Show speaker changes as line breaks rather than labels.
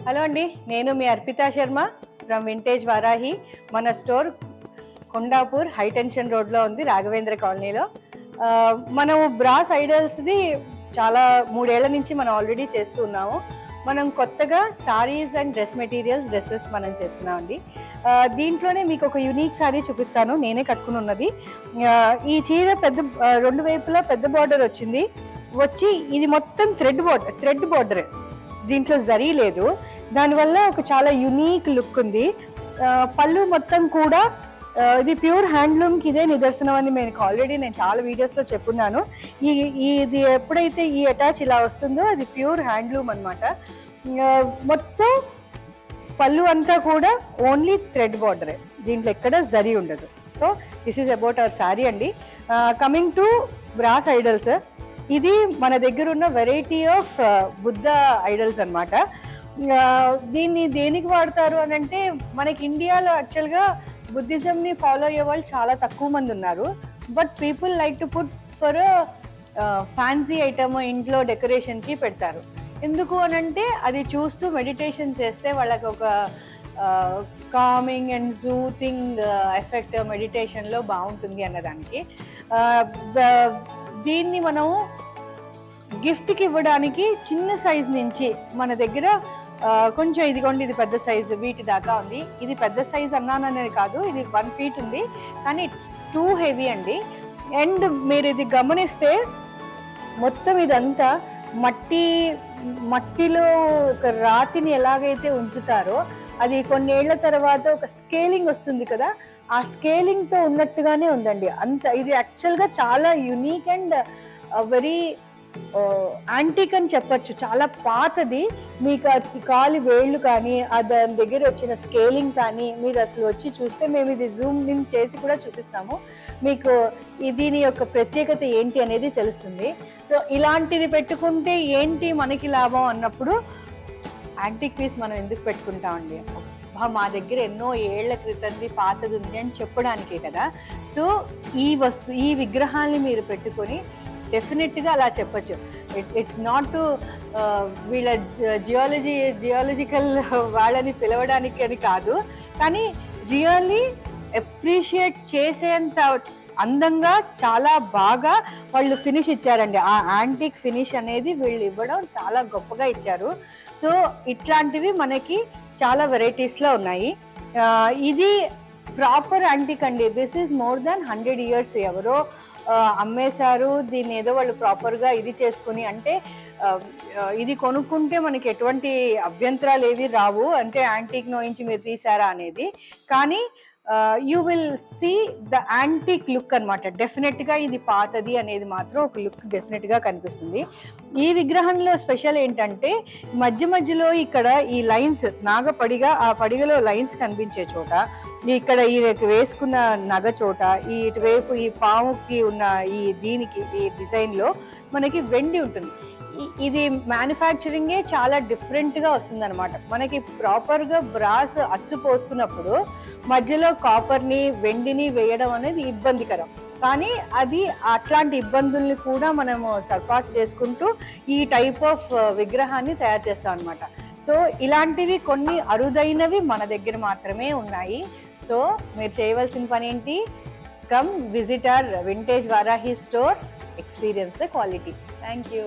Hello అండి, నేను మీ Arpita Sharma from vintage Varahi. మన స్టోర్ కొండాపూర్ హై టెన్షన్ రోడ్లో ఉంది, రాఘవేంద్ర కాలనీలో. మనం బ్రాస్ ఐడల్స్ది చాలా 3 ఏళ్ల నుంచి మనం ఆల్రెడీ చేస్తూ ఉన్నాము. మనం కొత్తగా సారీస్ అండ్ డ్రెస్సెస్ మనం చేస్తున్నామండి. దీంట్లోనే మీకు ఒక యూనిక్ సారీ చూపిస్తాను, నేనే కట్టుకుని ఉన్నది. ఈ చీర పెద్ద 2 వైపులా పెద్ద బార్డర్ వచ్చి ఇది మొత్తం థ్రెడ్ బార్డర్, దీంట్లో జరీ లేదు. దానివల్ల ఒక చాలా యునీక్ లుక్ ఉంది. పళ్ళు మొత్తం కూడా ఇది ప్యూర్ హ్యాండ్లూమ్కి ఇదే నిదర్శనం అని నేను చాలా వీడియోస్లో చెప్పున్నాను. ఇది ఎప్పుడైతే ఈ అటాచ్ ఇలా వస్తుందో అది ప్యూర్ హ్యాండ్లూమ్ అనమాట. మొత్తం పళ్ళు అంతా కూడా ఓన్లీ థ్రెడ్ బార్డరే, దీంట్లో ఎక్కడ జరీ ఉండదు. So this is about our sari అండి. కమింగ్ టు బ్రాస్ ఐడల్స్, ఇది మన దగ్గర ఉన్న వెరైటీ ఆఫ్ బుద్ధ ఐడల్స్ అనమాట. దీన్ని దేనికి వాడతారు అని అంటే, మనకి ఇండియాలో యాక్చువల్గా బుద్ధిజంని ఫాలో అయ్యే వాళ్ళు చాలా తక్కువ మంది ఉన్నారు. But people like to put for fancy item ఇంట్లో డెకరేషన్కి పెడతారు. ఎందుకు అని అంటే అది చూస్తూ మెడిటేషన్ చేస్తే వాళ్ళకి ఒక కామింగ్ అండ్ జూతింగ్ ఎఫెక్ట్ మెడిటేషన్లో బాగుంటుంది అన్నదానికి. దీన్ని మనము గిఫ్ట్కి ఇవ్వడానికి చిన్న సైజ్ నుంచి మన దగ్గర కొంచెం ఇదిగోండి, ఇది పెద్ద సైజు వీటి దాకా ఉంది. ఇది పెద్ద సైజ్ అన్నాననేది కాదు, ఇది 1 feet ఉంది, కానీ ఇట్స్ టూ హెవీ అండి. అండ్ మీరు ఇది గమనిస్తే మొత్తం ఇదంతా మట్టిలో ఒక రాతిని ఎలాగైతే ఉంచుతారో అది కొన్నేళ్ల తర్వాత ఒక స్కేలింగ్ వస్తుంది కదా, ఆ స్కేలింగ్తో ఉన్నట్టుగానే ఉందండి. ఇది యాక్చువల్గా చాలా యునీక్ అండ్ వెరీ యాంటిక్ అని చెప్పచ్చు. చాలా పాతది. మీకు కాలి వేళ్ళు కానీ దాని దగ్గర వచ్చిన స్కేలింగ్ కానీ మీరు అసలు వచ్చి చూస్తే, మేము ఇది జూమ్ ఇన్ చేసి కూడా చూపిస్తాము మీకు, దీని యొక్క ప్రత్యేకత ఏంటి అనేది తెలుస్తుంది. సో ఇలాంటిది పెట్టుకుంటే ఏంటి మనకి లాభం అన్నప్పుడు యాంటిక్ పీస్ మనం ఎందుకు పెట్టుకుంటామండి? మా దగ్గర ఎన్నో ఏళ్ల క్రితంది పాతది ఉంది అని చెప్పడానికే కదా. సో ఈ విగ్రహాన్ని మీరు పెట్టుకొని డెఫినెట్గా అలా చెప్పచ్చు. ఇట్స్ నాట్ టు వీళ్ళ జియాలజికల్ వాళ్ళని పిలవడానికి అని కాదు, కానీ రియల్లీ అప్రిషియేట్ చేసేంత అందంగా చాలా బాగా వాళ్ళు ఫినిష్ ఇచ్చారండి. ఆ యాంటిక్ ఫినిష్ అనేది వీళ్ళు ఇవ్వడం చాలా గొప్పగా ఇచ్చారు. సో ఇట్లాంటివి మనకి చాలా వెరైటీస్లో ఉన్నాయి. ఇది ప్రాపర్ యాంటిక్ అండి. This is more than 100 years. ఎవరో అమ్మేశారు దీన్ని, ఏదో వాళ్ళు ప్రాపర్గా ఇది చేసుకుని. అంటే ఇది కొనుక్కుంటే మనకి ఎటువంటి అభ్యంతరాలు ఏవి రావు, అంటే యాంటిక్ నుంచి మీరు తీసారా అనేది. కానీ you will see the antique look అనమాట. డెఫినెట్గా ఇది పాతది అనేది మాత్రం ఒక లుక్ డెఫినెట్గా కనిపిస్తుంది. ఈ విగ్రహంలో స్పెషల్ ఏంటంటే మధ్యలో ఇక్కడ ఈ లైన్స్ నాగపడిగా, ఆ పడిగలో లైన్స్ కనిపించే చోట, ఇక్కడ ఈ వేసుకున్న నగ చోట, ఇటువైపు ఈ పాముకి ఉన్న ఈ డిజైన్లో మనకి వెండి ఉంటుంది. ఇది మ్యానుఫ్యాక్చరింగే చాలా డిఫరెంట్గా వస్తుంది అనమాట. మనకి ప్రాపర్గా బ్రాస్ అచ్చు పోస్తున్నప్పుడు మధ్యలో కాపర్ని వెండిని వేయడం అనేది ఇబ్బందికరం, కానీ అది అట్లాంటి ఇబ్బందుల్ని కూడా మనము సర్పాస్ చేసుకుంటూ ఈ టైప్ ఆఫ్ విగ్రహాన్ని తయారు చేస్తాం అనమాట. సో ఇలాంటివి కొన్ని అరుదైనవి మన దగ్గర మాత్రమే ఉన్నాయి. సో మీరు చేయవలసిన పని ఏంటి? Come visit our vintage Varahi store, experience the quality. Thank you.